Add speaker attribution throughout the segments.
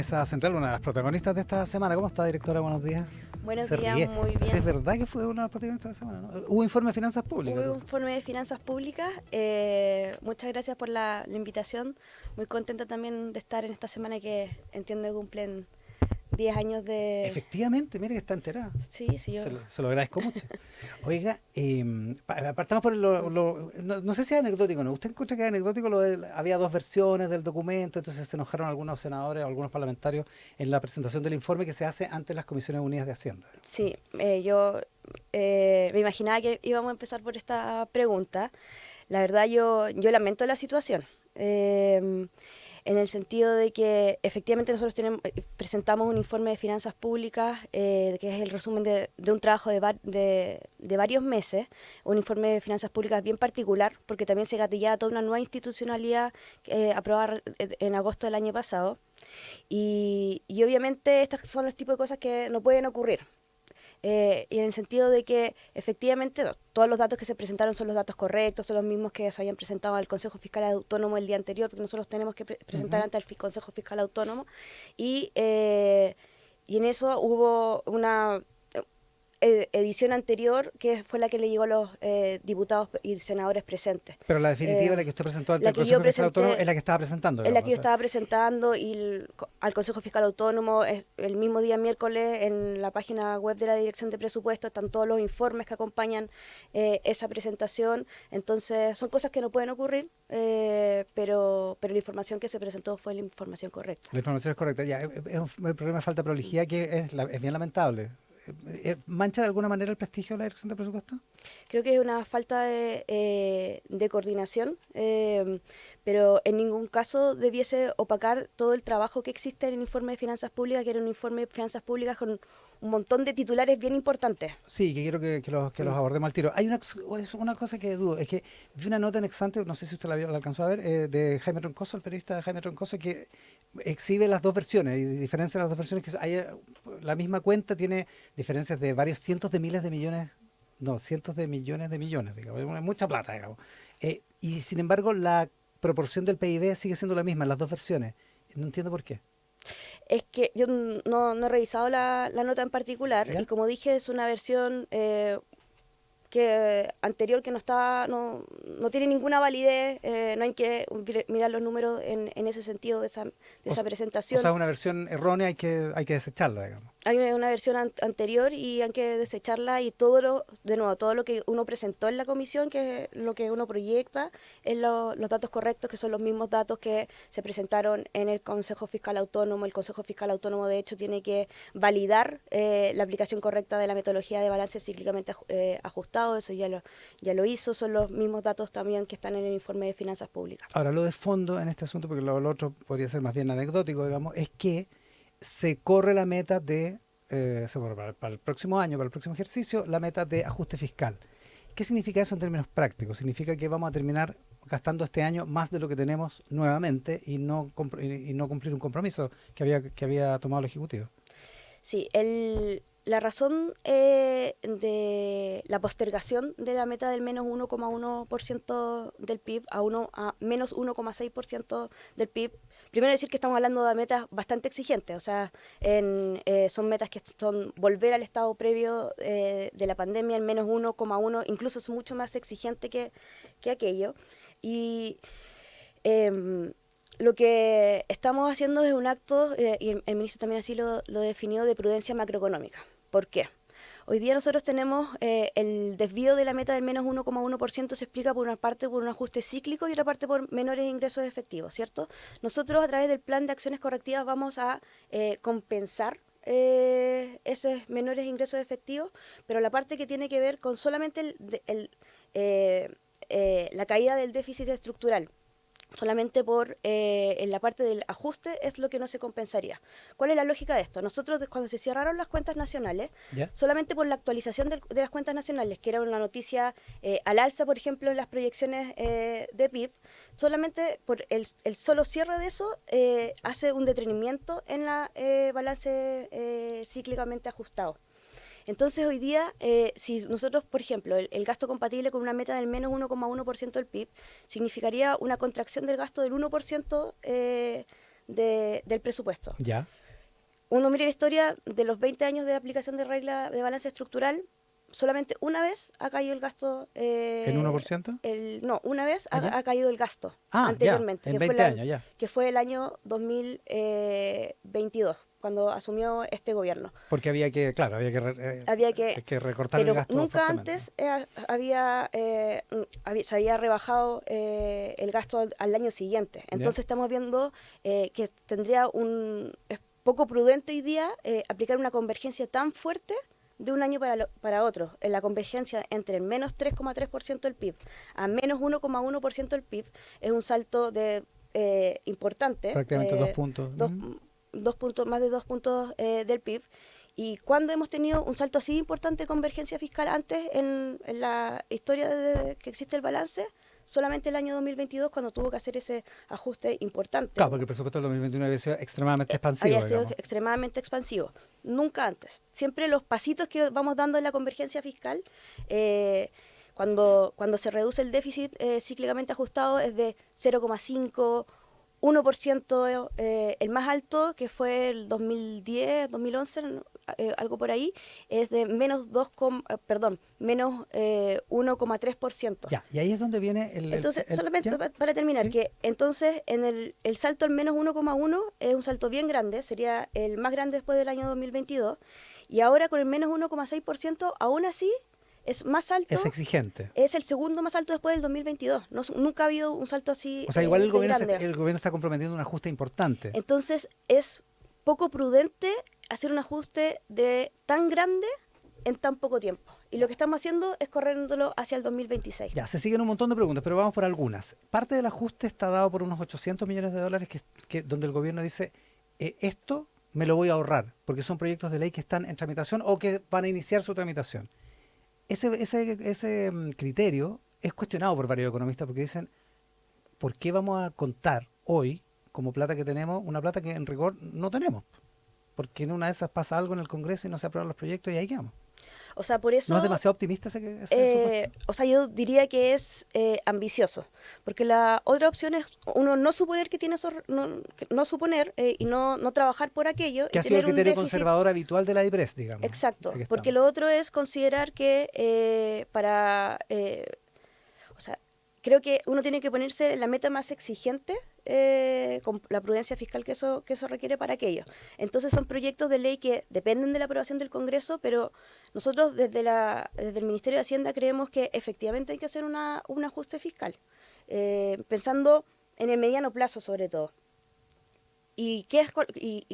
Speaker 1: mesa central, una de las protagonistas de esta semana. ¿Cómo está, directora? Buenos días.
Speaker 2: Buenos
Speaker 1: Se
Speaker 2: días,
Speaker 1: ríe.
Speaker 2: muy bien.
Speaker 1: Sí, es verdad que fue una de las protagonistas de la semana, ¿no? Hubo informe de finanzas públicas.
Speaker 2: Hubo un informe de finanzas públicas. Muchas gracias por la invitación. Muy contenta también de estar en esta semana que entiendo que cumplen 10 años de...
Speaker 1: Efectivamente, mire que está enterada.
Speaker 2: Sí, sí, yo...
Speaker 1: Se lo agradezco mucho. Oiga, partamos por no sé si es anecdótico o no. ¿Usted encuentra que es anecdótico había dos versiones del documento, entonces se enojaron algunos senadores, algunos parlamentarios en la presentación del informe que se hace ante las Comisiones Unidas de Hacienda?
Speaker 2: Sí, yo me imaginaba que íbamos a empezar por esta pregunta. La verdad, yo lamento la situación. En el sentido de que efectivamente nosotros presentamos un informe de finanzas públicas, que es el resumen de un trabajo de varios meses, un informe de finanzas públicas bien particular, porque también se gatillaba toda una nueva institucionalidad aprobada en agosto del año pasado. Y obviamente estos son los tipos de cosas que no pueden ocurrir. Y en el sentido de que efectivamente todos los datos que se presentaron son los datos correctos, son los mismos que se habían presentado al Consejo Fiscal Autónomo el día anterior, porque nosotros tenemos que presentar ante el Consejo Fiscal Autónomo, y en eso hubo una edición anterior que fue la que le llegó a los diputados y senadores presentes.
Speaker 1: Pero la definitiva, la que usted presentó ante
Speaker 2: la
Speaker 1: el
Speaker 2: que
Speaker 1: Consejo
Speaker 2: yo
Speaker 1: Fiscal Autónomo,
Speaker 2: presenté-
Speaker 1: es la que estaba presentando.
Speaker 2: Es la
Speaker 1: digamos,
Speaker 2: que yo estaba presentando y al Consejo Fiscal Autónomo el mismo día miércoles en la página web de la Dirección de Presupuestos están todos los informes que acompañan esa presentación. Entonces son cosas que no pueden ocurrir, pero la información que se presentó fue la información correcta.
Speaker 1: La información es correcta. Ya, es un problema de falta de prolijidad que es bien lamentable. ¿Mancha de alguna manera el prestigio de la Dirección de Presupuestos?
Speaker 2: Creo que es una falta de coordinación, pero en ningún caso debiese opacar todo el trabajo que existe en el informe de finanzas públicas, que era un informe de finanzas públicas con un montón de titulares bien importantes.
Speaker 1: Sí, que quiero que los abordemos al tiro. Hay una cosa que dudo, es que vi una nota en Exante, no sé si usted la alcanzó a ver, de Jaime Troncoso, el periodista Jaime Troncoso, que exhibe las dos versiones y diferencia las dos versiones, que la misma cuenta tiene diferencias de varios cientos de miles de millones, no, cientos de millones, digamos, es mucha plata, digamos. Y sin embargo, la proporción del PIB sigue siendo la misma en las dos versiones. No entiendo por qué.
Speaker 2: Es que yo no he revisado la nota en particular,
Speaker 1: ¿Ya?
Speaker 2: y como dije, es una versión que anterior que no tiene ninguna validez, no hay que mirar los números en ese sentido de esa
Speaker 1: O
Speaker 2: presentación.
Speaker 1: sea, es una versión errónea, hay que desecharla, digamos.
Speaker 2: Hay una versión anterior y hay que desecharla, y de nuevo, todo lo que uno presentó en la comisión, que es lo que uno proyecta, es los datos correctos, que son los mismos datos que se presentaron en el Consejo Fiscal Autónomo. El Consejo Fiscal Autónomo, de hecho, tiene que validar la aplicación correcta de la metodología de balance cíclicamente ajustado. Eso ya lo hizo. Son los mismos datos también que están en el informe de finanzas públicas.
Speaker 1: Ahora, lo de fondo en este asunto, porque lo otro podría ser más bien anecdótico, digamos, es que se corre la meta para el próximo año, para el próximo ejercicio, la meta de ajuste fiscal. ¿Qué significa eso en términos prácticos? Significa que vamos a terminar gastando este año más de lo que tenemos nuevamente y no cumplir un compromiso que había tomado el Ejecutivo.
Speaker 2: Sí, la razón de la postergación de la meta del menos 1,1% del PIB a menos 1,6% del PIB, primero decir que estamos hablando de metas bastante exigentes, o sea, son metas que son volver al estado previo de la pandemia, el menos 1,1, incluso es mucho más exigente que aquello. Y lo que estamos haciendo es un acto, y el ministro también así lo definió, de prudencia macroeconómica. ¿Por qué? Hoy día nosotros tenemos el desvío de la meta del menos 1,1% se explica por una parte por un ajuste cíclico y otra parte por menores ingresos efectivos, ¿cierto? Nosotros a través del plan de acciones correctivas vamos a compensar esos menores ingresos efectivos, pero la parte que tiene que ver con solamente la caída del déficit estructural, solamente en la parte del ajuste es lo que no se compensaría. ¿Cuál es la lógica de esto? Nosotros, cuando se cerraron las cuentas nacionales,
Speaker 1: ¿Ya?
Speaker 2: solamente por la actualización de las cuentas nacionales, que era una noticia al alza, por ejemplo, en las proyecciones de PIB, solamente por el solo cierre de eso hace un detenimiento en la balance cíclicamente ajustado. Entonces hoy día, si nosotros, por ejemplo, el gasto compatible con una meta del menos 1,1% del PIB, significaría una contracción del gasto del 1% del presupuesto.
Speaker 1: Ya.
Speaker 2: Uno mira la historia de los 20 años de aplicación de regla de balance estructural, solamente una vez ha caído el gasto.
Speaker 1: ¿En 1%?
Speaker 2: No, una vez
Speaker 1: ¿Ah, ya?
Speaker 2: ha caído el gasto
Speaker 1: Ah, ya,
Speaker 2: anteriormente,
Speaker 1: en 20 años, ya.
Speaker 2: que fue el año 2022, cuando asumió este gobierno.
Speaker 1: Porque había que, claro,
Speaker 2: Había que,
Speaker 1: que recortar el
Speaker 2: pero
Speaker 1: gasto
Speaker 2: nunca
Speaker 1: fuertemente.
Speaker 2: antes se había rebajado el gasto al año siguiente. Entonces estamos viendo que es poco prudente hoy día aplicar una convergencia tan fuerte de un año para otro. En la convergencia entre el menos 3,3% del PIB a menos 1,1% del PIB es un salto importante.
Speaker 1: Prácticamente 2 puntos.
Speaker 2: Más de 2 puntos del PIB. ¿Y cuándo hemos tenido un salto así importante de convergencia fiscal antes en la historia de que existe el balance? Solamente el año 2022, cuando tuvo que hacer ese ajuste importante.
Speaker 1: Claro, porque el presupuesto del 2021 había sido extremadamente expansivo.
Speaker 2: Había sido
Speaker 1: digamos.
Speaker 2: extremadamente expansivo. Nunca antes. Siempre los pasitos que vamos dando en la convergencia fiscal, cuando se reduce el déficit cíclicamente ajustado, es de 0,5, 1%, el más alto, que fue el 2010, 2011, algo por ahí, es de menos 1,3%.
Speaker 1: Ya, y ahí es donde viene
Speaker 2: Entonces, solamente para terminar,
Speaker 1: ¿sí?
Speaker 2: que entonces en el salto al menos 1,1 es un salto bien grande, sería el más grande después del año 2022, y ahora con el menos 1,6%, aún así es más alto.
Speaker 1: Es exigente.
Speaker 2: Es el segundo más alto después del 2022. Nunca ha habido un salto así.
Speaker 1: O sea, igual el gobierno
Speaker 2: grande.
Speaker 1: Está comprometiendo un ajuste importante.
Speaker 2: Entonces, es poco prudente hacer un ajuste tan grande en tan poco tiempo. Y lo que estamos haciendo es corriéndolo hacia el 2026.
Speaker 1: Ya, se siguen un montón de preguntas, pero vamos por algunas. Parte del ajuste está dado por unos 800 millones de dólares donde el gobierno dice, esto me lo voy a ahorrar, porque son proyectos de ley que están en tramitación o que van a iniciar su tramitación. Ese criterio es cuestionado por varios economistas porque dicen, ¿por qué vamos a contar hoy como plata que tenemos una plata que en rigor no tenemos? Porque en una de esas pasa algo en el Congreso y no se aprueban los proyectos y ahí quedamos.
Speaker 2: O sea, por eso...
Speaker 1: ¿No es demasiado optimista ese supuesto?
Speaker 2: O sea, yo diría que es ambicioso, porque la otra opción es uno no suponer que tiene no suponer y no trabajar por aquello.
Speaker 1: Que
Speaker 2: y
Speaker 1: ha sido el
Speaker 2: tener
Speaker 1: criterio
Speaker 2: un déficit
Speaker 1: conservador habitual de la IPRES, digamos.
Speaker 2: Exacto, porque lo otro es considerar que o sea, creo que uno tiene que ponerse la meta más exigente con la prudencia fiscal que eso requiere para aquello. Entonces son proyectos de ley que dependen de la aprobación del Congreso, pero nosotros desde el Ministerio de Hacienda creemos que efectivamente hay que hacer un ajuste fiscal, pensando en el mediano plazo sobre todo. Y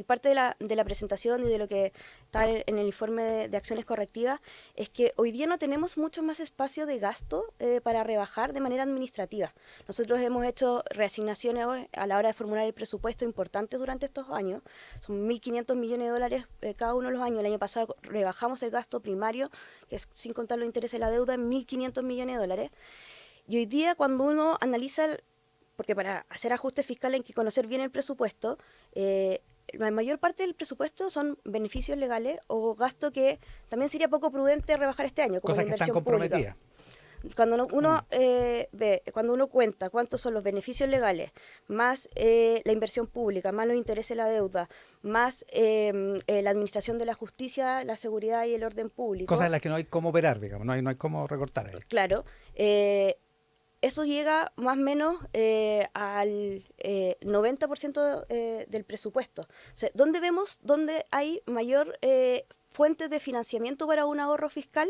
Speaker 2: parte de la presentación y de lo que está en el informe de acciones correctivas es que hoy día no tenemos mucho más espacio de gasto para rebajar de manera administrativa. Nosotros hemos hecho reasignaciones a la hora de formular el presupuesto importantes durante estos años. Son 1.500 millones de dólares cada uno de los años. El año pasado rebajamos el gasto primario, que es sin contar los intereses de la deuda, en 1.500 millones de dólares. Y hoy día cuando uno analiza porque para hacer ajustes fiscales hay que conocer bien el presupuesto. La mayor parte del presupuesto son beneficios legales o gasto que también sería poco prudente rebajar este año, como
Speaker 1: cosas
Speaker 2: la
Speaker 1: que están
Speaker 2: inversión
Speaker 1: comprometidas.
Speaker 2: Pública. Cuando uno cuenta cuántos son los beneficios legales, más la inversión pública, más los intereses de la deuda, más la administración de la justicia, la seguridad y el orden público.
Speaker 1: Cosas en las que no hay cómo operar, digamos, no hay cómo recortar ahí.
Speaker 2: Claro. Eso llega más o menos al 90% del presupuesto. O sea, ¿dónde hay mayor fuente de financiamiento para un ahorro fiscal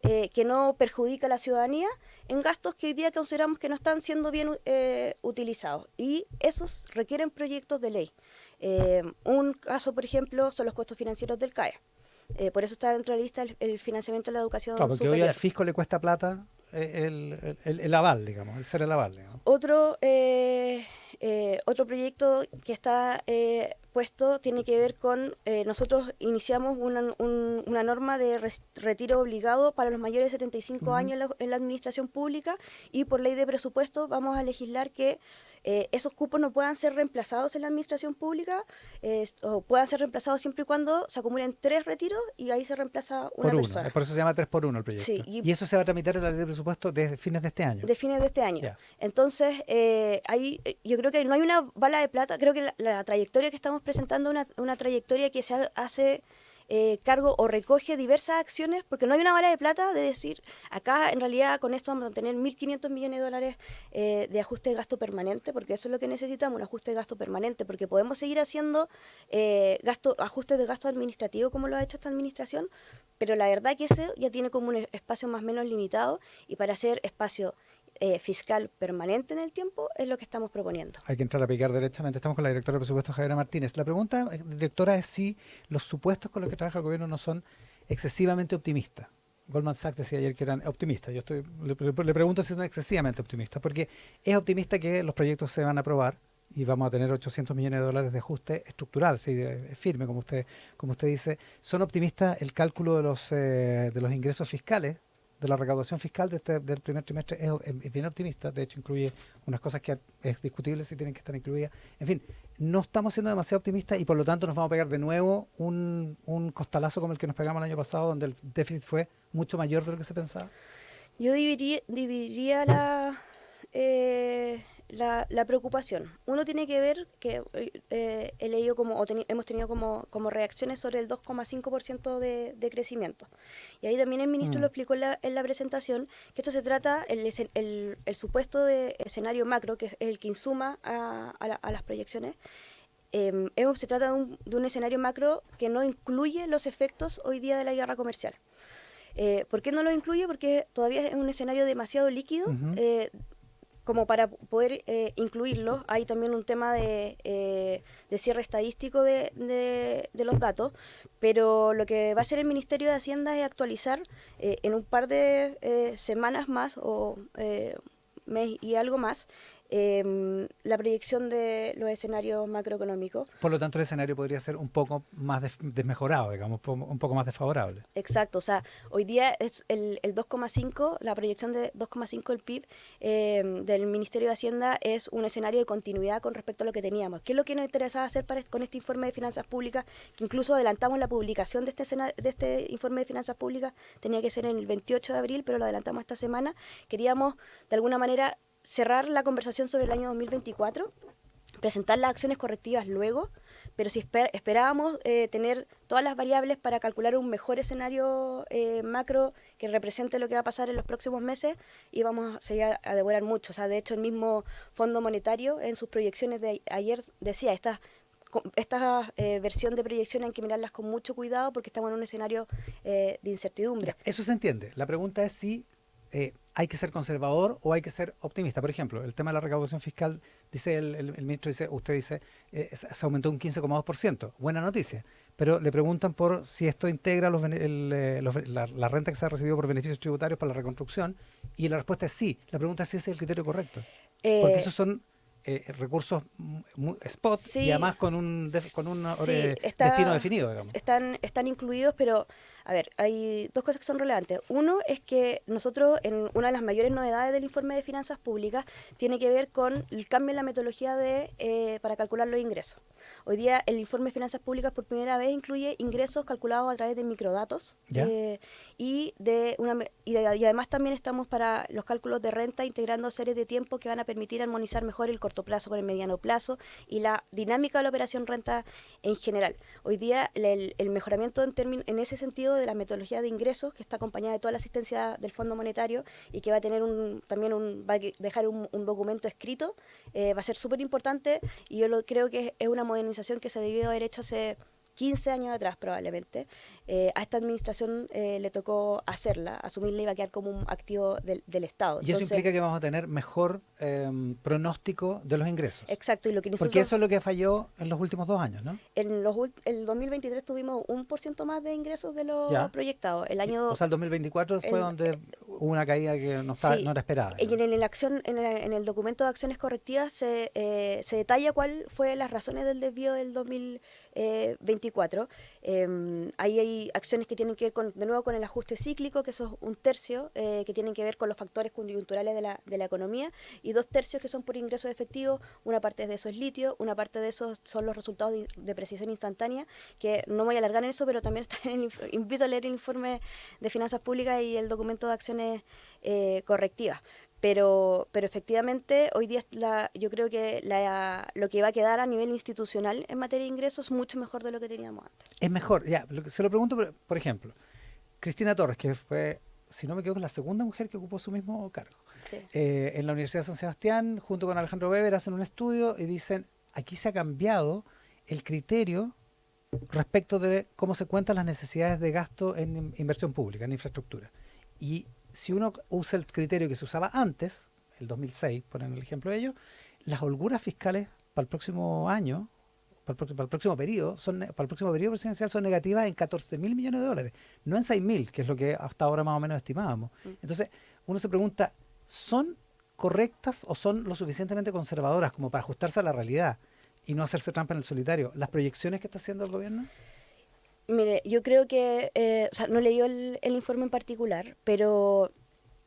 Speaker 2: que no perjudica a la ciudadanía? En gastos que hoy día consideramos que no están siendo bien utilizados. Y esos requieren proyectos de ley. Un caso, por ejemplo, son los costos financieros del CAE. Por eso está dentro de la lista el financiamiento de la educación
Speaker 1: porque
Speaker 2: superior.
Speaker 1: hoy al fisco le cuesta plata el aval, digamos, el ser el aval. Digamos.
Speaker 2: Otro proyecto que está puesto tiene que ver con, nosotros iniciamos una norma de retiro obligado para los mayores de 75 años en la administración pública y por ley de presupuesto vamos a legislar que esos cupos no puedan ser reemplazados en la administración pública, o puedan ser reemplazados siempre y cuando se acumulen 3 retiros y ahí se reemplaza una
Speaker 1: Por uno.
Speaker 2: persona.
Speaker 1: Por eso se llama 3 por 1 el
Speaker 2: Sí,
Speaker 1: proyecto. Y eso se va a tramitar en la ley de presupuesto de fines de este año.
Speaker 2: de fines de este año.
Speaker 1: Ya.
Speaker 2: Entonces, ahí yo creo que no hay una bala de plata. Creo que la trayectoria que estamos presentando es una trayectoria que se hace cargo o recoge diversas acciones, porque no hay una bala de plata de decir, acá en realidad con esto vamos a tener 1.500 millones de dólares de ajuste de gasto permanente, porque eso es lo que necesitamos, un ajuste de gasto permanente, porque podemos seguir haciendo ajustes de gasto administrativo como lo ha hecho esta administración, pero la verdad que ese ya tiene como un espacio más o menos limitado, y para hacer espacio fiscal permanente en el tiempo es lo que estamos proponiendo.
Speaker 1: Hay que entrar a picar derechamente. Estamos con la directora de presupuestos, Javiera Martínez. La pregunta, directora, es si los supuestos con los que trabaja el gobierno no son excesivamente optimistas. Goldman Sachs decía ayer que eran optimistas. Yo le pregunto si son excesivamente optimistas, porque es optimista que los proyectos se van a aprobar y vamos a tener 800 millones de dólares de ajuste estructural, sí, firme, como usted dice. Son optimistas el cálculo de los ingresos fiscales, de la recaudación fiscal del primer trimestre es bien optimista. De hecho, incluye unas cosas que es discutible si tienen que estar incluidas. En fin, no estamos siendo demasiado optimistas y por lo tanto nos vamos a pegar de nuevo un costalazo como el que nos pegamos el año pasado, donde el déficit fue mucho mayor de lo que se pensaba.
Speaker 2: Yo dividiría la preocupación. Uno tiene que ver que he leído hemos tenido como reacciones sobre el 2,5% de crecimiento. Y ahí también el ministro lo explicó en la presentación, que esto se trata, el supuesto de escenario macro, que es el que insuma a las proyecciones. Se trata de un escenario macro que no incluye los efectos hoy día de la guerra comercial. ¿Por qué no lo incluye? Porque todavía es un escenario demasiado líquido. Como para poder incluirlo. Hay también un tema de cierre estadístico de los datos, pero lo que va a hacer el Ministerio de Hacienda es actualizar en un par de semanas más o mes y algo más la proyección de los escenarios macroeconómicos.
Speaker 1: Por lo tanto, el escenario podría ser un poco más desmejorado, digamos, un poco más desfavorable.
Speaker 2: Exacto, o sea, hoy día es el 2,5, la proyección de 2,5 del PIB del Ministerio de Hacienda es un escenario de continuidad con respecto a lo que teníamos. ¿Qué es lo que nos interesaba hacer con este informe de finanzas públicas? Que incluso adelantamos la publicación de este informe de finanzas públicas, tenía que ser en el 28 de abril, pero lo adelantamos esta semana. Queríamos, de alguna manera, cerrar la conversación sobre el año 2024, presentar las acciones correctivas luego, pero si esperábamos tener todas las variables para calcular un mejor escenario macro que represente lo que va a pasar en los próximos meses, íbamos a demorar mucho. O sea, de hecho, el mismo Fondo Monetario en sus proyecciones de ayer decía, esta versión de proyección hay que mirarlas con mucho cuidado porque estamos en un escenario de incertidumbre.
Speaker 1: Eso se entiende. La pregunta es si hay que ser conservador o hay que ser optimista. Por ejemplo, el tema de la recaudación fiscal, dice el ministro, usted dice, se aumentó un 15,2%. Buena noticia. Pero le preguntan por si esto integra la renta que se ha recibido por beneficios tributarios para la reconstrucción, y la respuesta es sí. La pregunta es si ese es el criterio correcto. Porque esos son recursos spot, sí, y además con un destino definido, digamos.
Speaker 2: Están incluidos, pero a ver, hay dos cosas que son relevantes. Uno es que nosotros, en una de las mayores novedades del informe de finanzas públicas, tiene que ver con el cambio en la metodología para calcular los ingresos. Hoy día el informe de finanzas públicas por primera vez incluye ingresos calculados a través de microdatos y además también estamos para los cálculos de renta integrando series de tiempo que van a permitir armonizar mejor el corto plazo con el mediano plazo y la dinámica de la operación renta en general. Hoy día el mejoramiento en ese sentido de la metodología de ingresos, que está acompañada de toda la asistencia del Fondo Monetario y que va a tener va a dejar un documento escrito, va a ser súper importante, y yo creo que es una modernización que se debió haber hecho hace 15 años atrás probablemente. A esta administración le tocó hacerla, asumirla, y va a quedar como un activo del Estado.
Speaker 1: Y eso implica que vamos a tener mejor pronóstico de los ingresos.
Speaker 2: Exacto.
Speaker 1: Porque eso es lo que falló en los últimos 2 años, ¿no?
Speaker 2: En el 2023 tuvimos 1% más de ingresos de lo proyectado.
Speaker 1: O sea, el 2024 fue donde hubo una caída que no era esperada.
Speaker 2: Y en el documento de acciones correctivas se detalla cuál fue las razones del desvío del 2024 2024. Ahí hay acciones que tienen que ver, de nuevo, con el ajuste cíclico, que eso es un tercio, que tienen que ver con los factores coyunturales de la economía, y 2 tercios que son por ingresos efectivos. Una parte de eso es litio, una parte de eso son los resultados de depreciación instantánea, que no voy a alargar en eso, pero también está invito a leer el informe de finanzas públicas y el documento de acciones correctivas. Pero efectivamente, hoy día yo creo que lo que va a quedar a nivel institucional en materia de ingresos es mucho mejor de lo que teníamos antes.
Speaker 1: Es mejor, ya, se lo pregunto, por ejemplo, Cristina Torres, que fue, si no me equivoco, la segunda mujer que ocupó su mismo cargo.
Speaker 2: Sí.
Speaker 1: En la Universidad de San Sebastián, junto con Alejandro Weber, hacen un estudio y dicen, aquí se ha cambiado el criterio respecto de cómo se cuentan las necesidades de gasto en inversión pública, en infraestructura. Y si uno usa el criterio que se usaba antes, el 2006, ponen el ejemplo de ellos, las holguras fiscales para el próximo año, para el próximo periodo, para el próximo periodo presidencial son negativas en 14.000 millones de dólares, no en 6.000, que es lo que hasta ahora más o menos estimábamos. Entonces, uno se pregunta, ¿son correctas o son lo suficientemente conservadoras como para ajustarse a la realidad y no hacerse trampa en el solitario las proyecciones que está haciendo el gobierno?
Speaker 2: Mire, yo creo que, o sea, no leí el informe en particular, pero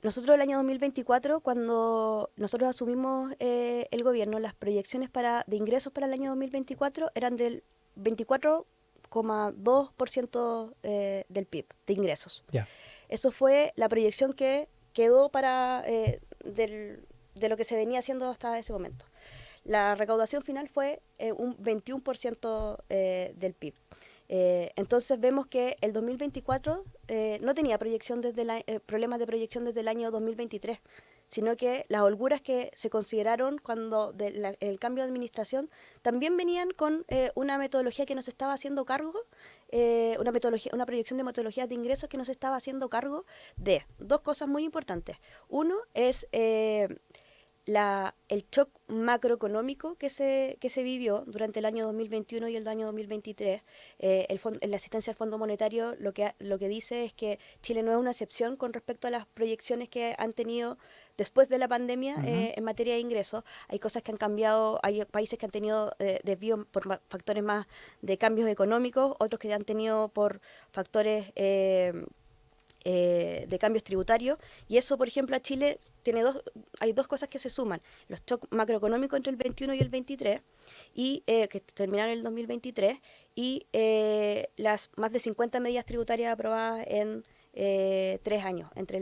Speaker 2: nosotros el año 2024, cuando nosotros asumimos el gobierno, las proyecciones de ingresos para el año 2024 eran del 24,2% del PIB, de ingresos.
Speaker 1: Ya.
Speaker 2: Eso fue la proyección que quedó de lo que se venía haciendo hasta ese momento. La recaudación final fue un 21% del PIB. Entonces vemos que el 2024 no tenía problemas de proyección desde el año 2023, sino que las holguras que se consideraron cuando el cambio de administración también venían con una metodología que nos estaba haciendo cargo, una proyección de metodologías de ingresos que nos estaba haciendo cargo de 2 cosas muy importantes. Uno es el shock macroeconómico que se vivió durante el año 2021 y el año 2023. La asistencia al Fondo Monetario lo que dice es que Chile no es una excepción con respecto a las proyecciones que han tenido después de la pandemia en materia de ingresos. Hay cosas que han cambiado, hay países que han tenido desvíos por factores más de cambios económicos, otros que han tenido por factores de cambios tributarios, y eso, por ejemplo, a Chile hay 2 cosas que se suman: los shocks macroeconómicos entre el 21 y el 23, y que terminaron en el 2023, y las más de 50 medidas tributarias aprobadas en 3 años, entre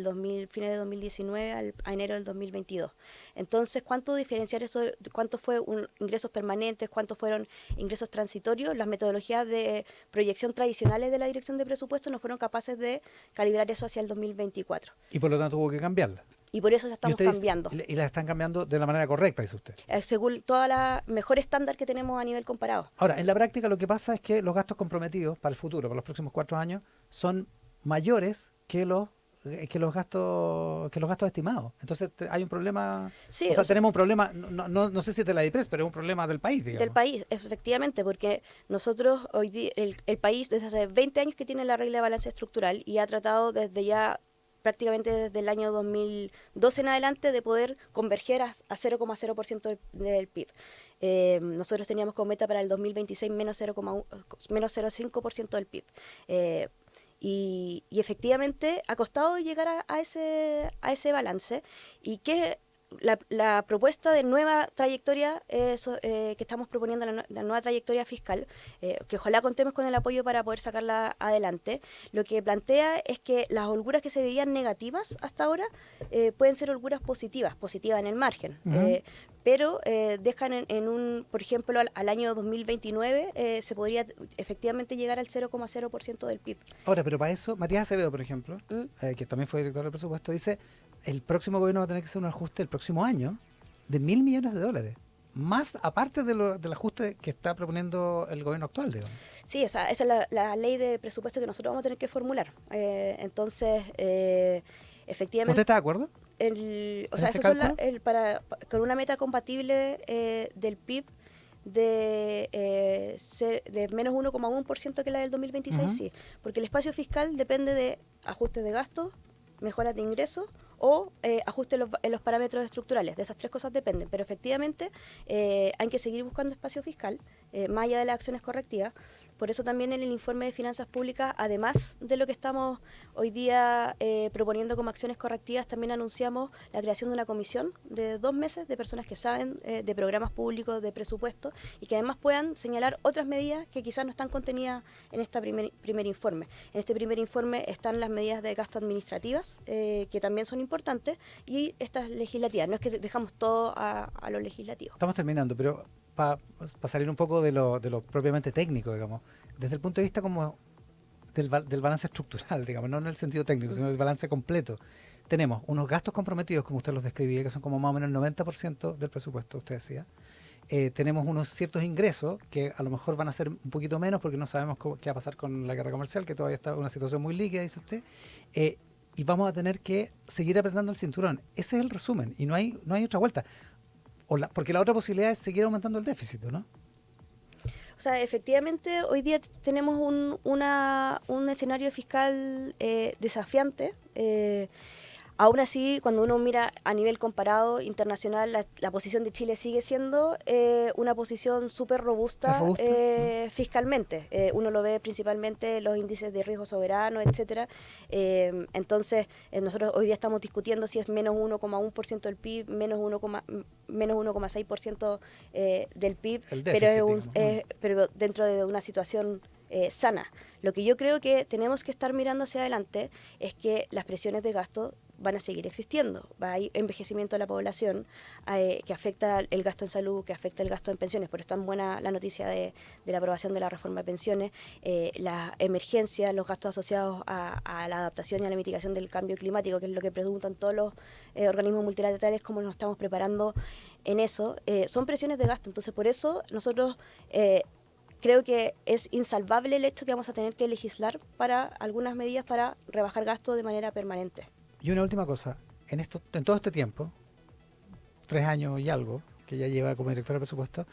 Speaker 2: fines de 2019 a enero del 2022. Entonces, ¿cuánto diferenciar eso? ¿Cuánto fue ingresos permanentes? ¿Cuántos fueron ingresos transitorios? Las metodologías de proyección tradicionales de la Dirección de Presupuestos no fueron capaces de calibrar eso hacia el 2024.
Speaker 1: Y por lo tanto hubo que cambiarla.
Speaker 2: Y por eso la estamos cambiando.
Speaker 1: Y la están cambiando de la manera correcta, dice usted.
Speaker 2: Según toda la mejor estándar que tenemos a nivel comparado.
Speaker 1: Ahora, en la práctica lo que pasa es que los gastos comprometidos para el futuro, para los próximos 4 años, son mayores que los gastos estimados. Entonces hay un problema. Sí, tenemos un problema, no sé si es de la DIPRES, pero es un problema del país, digamos.
Speaker 2: Del país, efectivamente, porque nosotros hoy día, el país desde hace 20 años que tiene la regla de balance estructural y ha tratado prácticamente desde el año 2012 en adelante de poder converger a 0,0% del PIB. Nosotros teníamos como meta para el 2026 menos 0,5% del PIB. Y efectivamente ha costado llegar a ese balance, y que la propuesta de nueva trayectoria que estamos proponiendo, la nueva trayectoria fiscal, que ojalá contemos con el apoyo para poder sacarla adelante, lo que plantea es que las holguras que se veían negativas hasta ahora pueden ser holguras positivas en el margen. Pero dejan por ejemplo, al año 2029 se podría efectivamente llegar al 0,0% del PIB.
Speaker 1: Ahora, pero para eso, Matías Acevedo, por ejemplo, que también fue director del presupuesto, dice: el próximo gobierno va a tener que hacer un ajuste el próximo año de $1.000 millones, más aparte del ajuste que está proponiendo el gobierno actual, digamos.
Speaker 2: Sí, esa es la ley de presupuesto que nosotros vamos a tener que formular. Entonces, efectivamente...
Speaker 1: ¿Usted está de acuerdo?
Speaker 2: Con una meta compatible del PIB de menos 1,1% que la del 2026, sí, porque el espacio fiscal depende de ajustes de gastos, mejoras de ingresos o ajustes en los parámetros estructurales. De esas 3 cosas dependen, pero efectivamente hay que seguir buscando espacio fiscal, más allá de las acciones correctivas, por eso también en el informe de finanzas públicas, además de lo que estamos hoy día proponiendo como acciones correctivas, también anunciamos la creación de una comisión de 2 meses de personas que saben de programas públicos, de presupuesto, y que además puedan señalar otras medidas que quizás no están contenidas en este primer informe. En este primer informe están las medidas de gasto administrativas, que también son importantes, y estas legislativas. No es que dejamos todo a lo legislativo.
Speaker 1: Estamos terminando, pero para salir un poco de lo propiamente técnico, digamos, desde el punto de vista como del balance estructural, digamos, no en el sentido técnico, sino el balance completo. Tenemos unos gastos comprometidos, como usted los describía, que son como más o menos el 90% del presupuesto, usted decía. Tenemos unos ciertos ingresos que a lo mejor van a ser un poquito menos porque no sabemos qué va a pasar con la guerra comercial, que todavía está en una situación muy líquida, dice usted. Y vamos a tener que seguir apretando el cinturón. Ese es el resumen y no hay otra vuelta. Porque la otra posibilidad es seguir aumentando el déficit, ¿no?
Speaker 2: O sea, efectivamente, hoy día tenemos un escenario fiscal desafiante. Aún así, cuando uno mira a nivel comparado internacional, la posición de Chile sigue siendo una posición súper robusta fiscalmente. Uno lo ve principalmente en los índices de riesgo soberano, etcétera. Entonces, nosotros hoy día estamos discutiendo si es menos 1,1% del PIB, menos 1,6% del PIB,
Speaker 1: El déficit,
Speaker 2: pero dentro de una situación sana. Lo que yo creo que tenemos que estar mirando hacia adelante es que las presiones de gasto van a seguir existiendo. Hay envejecimiento de la población que afecta el gasto en salud, que afecta el gasto en pensiones. Por eso es tan buena la noticia de la aprobación de la reforma de pensiones, la emergencia, los gastos asociados a la adaptación y a la mitigación del cambio climático, que es lo que preguntan todos los organismos multilaterales, cómo nos estamos preparando en eso. Son presiones de gasto. Entonces, por eso nosotros creo que es insalvable el hecho que vamos a tener que legislar para algunas medidas para rebajar gastos de manera permanente.
Speaker 1: Y una última cosa, en todo este tiempo, 3 años y algo, que ya lleva como directora de presupuesto,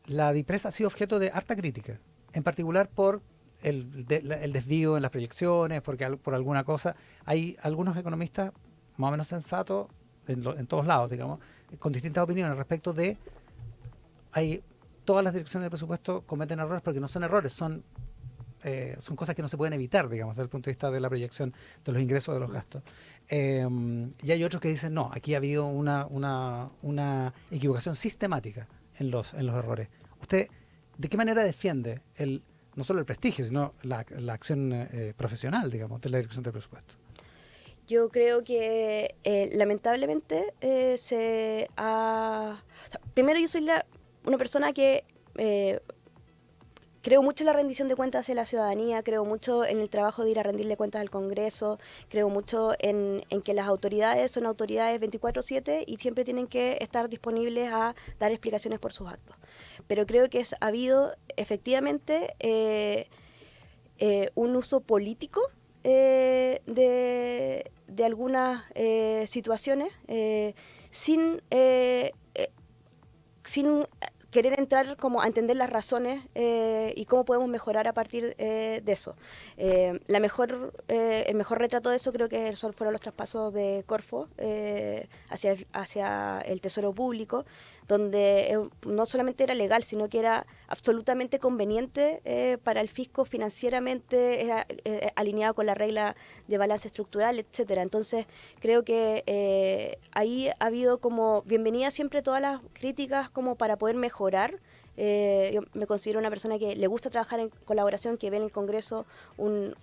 Speaker 1: la DIPRES ha sido objeto de harta crítica, en particular por el desvío en las proyecciones, porque por alguna cosa. Hay algunos economistas más o menos sensatos en todos lados, digamos, con distintas opiniones respecto de todas las direcciones de presupuesto cometen errores porque no son errores, son cosas que no se pueden evitar, digamos, desde el punto de vista de la proyección de los ingresos o de los gastos. Y hay otros que dicen, no, aquí ha habido una equivocación sistemática en los errores. ¿Usted de qué manera defiende no solo el prestigio, sino la acción profesional, digamos, de la dirección del presupuesto?
Speaker 2: Yo creo que lamentablemente primero, yo soy una persona que creo mucho en la rendición de cuentas hacia la ciudadanía, creo mucho en el trabajo de ir a rendirle cuentas al Congreso, creo mucho en que las autoridades son autoridades 24/7 y siempre tienen que estar disponibles a dar explicaciones por sus actos. Pero creo que ha habido efectivamente un uso político de algunas situaciones sin querer entrar como a entender las razones y cómo podemos mejorar a partir de eso. El mejor retrato de eso creo que fueron los traspasos de Corfo hacia el Tesoro Público, donde no solamente era legal, sino que era absolutamente conveniente para el fisco financieramente, era alineado con la regla de balance estructural, etcétera. Entonces, creo que ahí ha habido como bienvenida siempre todas las críticas como para poder mejorar. Yo me considero una persona que le gusta trabajar en colaboración, que ve en el Congreso un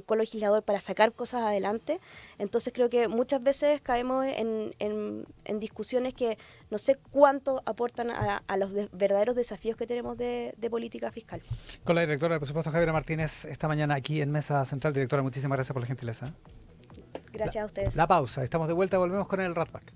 Speaker 2: colegislador para sacar cosas adelante. Entonces creo que muchas veces caemos en discusiones que no sé cuánto aportan a los verdaderos desafíos que tenemos de política fiscal.
Speaker 1: Con la directora de presupuesto, Javiera Martínez, esta mañana aquí en Mesa Central. Directora, muchísimas gracias por la gentileza.
Speaker 2: Gracias a ustedes.
Speaker 1: La pausa, estamos de vuelta, volvemos con el Rat Pack.